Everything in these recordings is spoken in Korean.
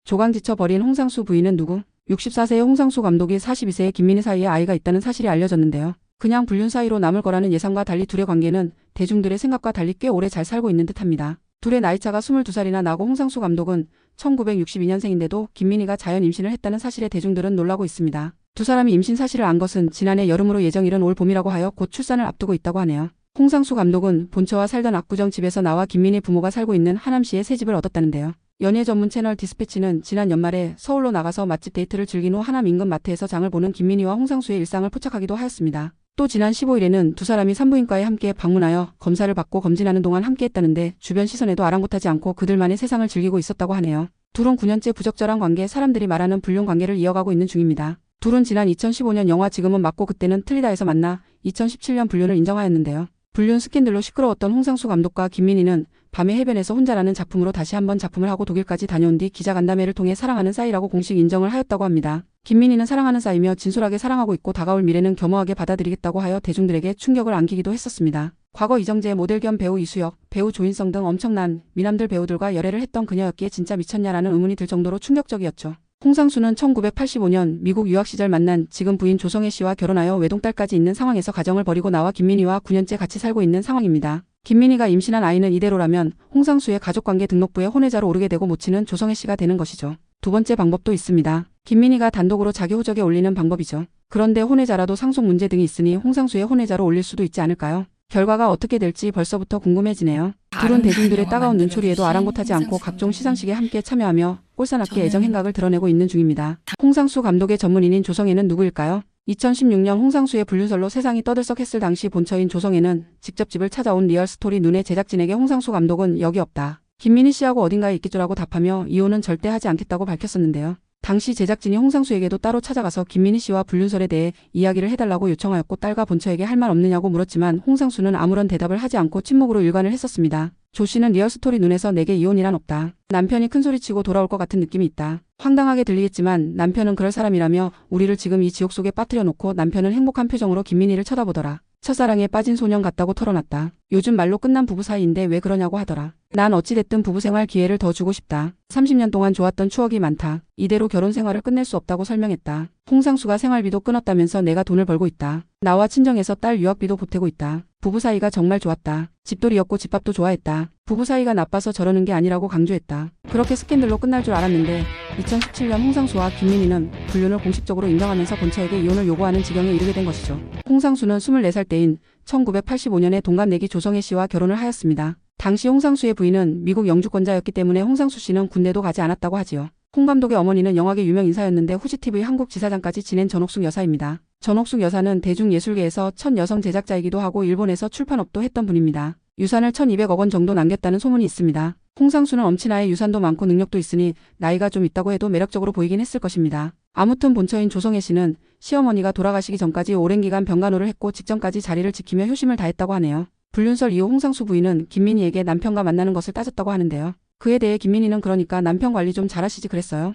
조강 지쳐버린 홍상수 부인은 누구? 64세의 홍상수 감독이 42세의 김민희 사이에 아이가 있다는 사실이 알려졌는데요. 그냥 불륜 사이로 남을 거라는 예상과 달리 둘의 관계는 대중들의 생각과 달리 꽤 오래 잘 살고 있는 듯합니다. 둘의 나이차가 22살이나 나고 홍상수 감독은 1962년생인데도 김민희가 자연 임신을 했다는 사실에 대중들은 놀라고 있습니다. 두 사람이 임신 사실을 안 것은 지난해 여름으로 예정일은 올 봄이라고 하여 곧 출산을 앞두고 있다고 하네요. 홍상수 감독은 본처와 살던 압구정 집에서 나와 김민희 부모가 살고 있는 하남시에 새 집을 얻었다는데요. 연예 전문 채널 디스패치는 지난 연말에 서울로 나가서 맛집 데이트를 즐긴 후 하남 인근 마트에서 장을 보는 김민희와 홍상수의 일상을 포착하기도 하였습니다. 또 지난 15일에는 두 사람이 산부인과에 함께 방문하여 검사를 받고 검진하는 동안 함께했다는데 주변 시선에도 아랑곳하지 않고 그들만의 세상을 즐기고 있었다고 하네요. 둘은 9년째 부적절한 관계, 사람들이 말하는 불륜 관계를 이어가고 있는 중입니다. 둘은 지난 2015년 영화 지금은 맞고 그때는 틀리다에서 만나 2017년 불륜을 인정하였는데요. 불륜 스캔들로 시끄러웠던 홍상수 감독과 김민희는 밤의 해변에서 혼자라는 작품으로 다시 한번 작품을 하고 독일까지 다녀온 뒤 기자간담회를 통해 사랑하는 사이라고 공식 인정을 하였다고 합니다. 김민희는 사랑하는 사이며 진솔하게 사랑하고 있고 다가올 미래는 겸허하게 받아들이겠다고 하여 대중들에게 충격을 안기기도 했었습니다. 과거 이정재 모델 겸 배우 이수혁, 배우 조인성 등 엄청난 미남들 배우들과 열애를 했던 그녀였기에 진짜 미쳤냐라는 의문이 들 정도로 충격적이었죠. 홍상수는 1985년 미국 유학 시절 만난 지금 부인 조성애 씨와 결혼하여 외동딸까지 있는 상황에서 가정을 벌이고 나와 김민희와 9년째 같이 살고 있는 상황입니다. 김민희가 임신한 아이는 이대로라면 홍상수의 가족관계 등록부에 혼외자로 오르게 되고 모친은 조성애 씨가 되는 것이죠. 두 번째 방법도 있습니다. 김민희가 단독으로 자기 호적에 올리는 방법이죠. 그런데 혼외자라도 상속 문제 등이 있으니 홍상수의 혼외자로 올릴 수도 있지 않을까요? 결과가 어떻게 될지 벌써부터 궁금해지네요. 둘은 대중들의 따가운 눈초리에도 아랑곳하지 않고 각종 시상식에 함께 참여하며 꼴사납게 애정 행각을 드러내고 있는 중입니다. 홍상수 감독의 전문인인 조성애는 누구일까요? 2016년 홍상수의 불륜설로 세상이 떠들썩했을 당시 본처인 조성애는 직접 집을 찾아온 리얼스토리 눈의 제작진에게 홍상수 감독은 여기 없다. 김민희 씨하고 어딘가에 있겠죠라고 답하며 이혼은 절대 하지 않겠다고 밝혔었는데요. 당시 제작진이 홍상수에게도 따로 찾아가서 김민희 씨와 불륜설에 대해 이야기를 해달라고 요청하였고 딸과 본처에게 할 말 없느냐고 물었지만 홍상수는 아무런 대답을 하지 않고 침묵으로 일관을 했었습니다. 조 씨는 리얼스토리 눈에서 내게 이혼이란 없다. 남편이 큰소리치고 돌아올 것 같은 느낌이 있다. 황당하게 들리겠지만 남편은 그럴 사람이라며 우리를 지금 이 지옥 속에 빠뜨려 놓고 남편은 행복한 표정으로 김민희를 쳐다보더라. 첫사랑에 빠진 소년 같다고 털어놨다. 요즘 말로 끝난 부부 사이인데 왜 그러냐고 하더라. 난 어찌됐든 부부 생활 기회를 더 주고 싶다. 30년 동안 좋았던 추억이 많다. 이대로 결혼 생활을 끝낼 수 없다고 설명했다. 홍상수가 생활비도 끊었다면서 내가 돈을 벌고 있다. 나와 친정에서 딸 유학비도 보태고 있다. 부부 사이가 정말 좋았다. 집돌이였고 집밥도 좋아했다. 부부 사이가 나빠서 저러는 게 아니라고 강조했다. 그렇게 스캔들로 끝날 줄 알았는데 2017년 홍상수와 김민희는 불륜을 공식적으로 인정하면서 본처에게 이혼을 요구하는 지경에 이르게 된 것이죠. 홍상수는 24살 때인 1985년에 동갑내기 조성애 씨와 결혼을 하였습니다. 당시 홍상수의 부인은 미국 영주권자였기 때문에 홍상수 씨는 군대도 가지 않았다고 하지요. 홍 감독의 어머니는 영화계 유명 인사였는데 후지TV 한국 지사장까지 지낸 전옥숙 여사입니다. 전옥숙 여사는 대중예술계에서 첫 여성 제작자이기도 하고 일본에서 출판업도 했던 분입니다. 유산을 1200억 원 정도 남겼다는 소문이 있습니다. 홍상수는 엄친아의 유산도 많고 능력도 있으니 나이가 좀 있다고 해도 매력적으로 보이긴 했을 것입니다. 아무튼 본처인 조성애 씨는 시어머니가 돌아가시기 전까지 오랜 기간 병간호를 했고 직전까지 자리를 지키며 효심을 다했다고 하네요. 불륜설 이후 홍상수 부인은 김민희에게 남편과 만나는 것을 따졌다고 하는데요. 그에 대해 김민희는 그러니까 남편 관리 좀 잘하시지 그랬어요?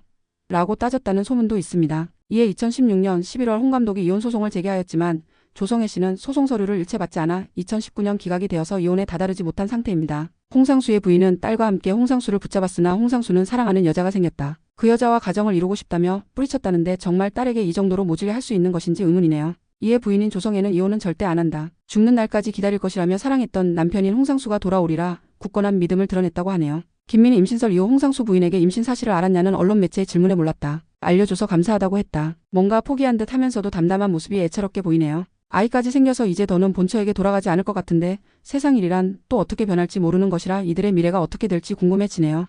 라고 따졌다는 소문도 있습니다. 이에 2016년 11월 홍 감독이 이혼 소송을 제기하였지만 조성애 씨는 소송 서류를 일체 받지 않아 2019년 기각이 되어서 이혼에 다다르지 못한 상태입니다. 홍상수의 부인은 딸과 함께 홍상수를 붙잡았으나 홍상수는 사랑하는 여자가 생겼다. 그 여자와 가정을 이루고 싶다며 뿌리쳤다는데 정말 딸에게 이 정도로 모질게 할 수 있는 것인지 의문이네요. 이에 부인인 조성애는 이혼은 절대 안 한다. 죽는 날까지 기다릴 것이라며 사랑했던 남편인 홍상수가 돌아오리라 굳건한 믿음을 드러냈다고 하네요. 김민희 임신설 이후 홍상수 부인에게 임신 사실을 알았냐는 언론 매체의 질문에 몰랐다. 알려줘서 감사하다고 했다. 뭔가 포기한 듯 하면서도 담담한 모습이 애처롭게 보이네요. 아이까지 생겨서 이제 더는 본처에게 돌아가지 않을 것 같은데 세상 일이란 또 어떻게 변할지 모르는 것이라 이들의 미래가 어떻게 될지 궁금해지네요.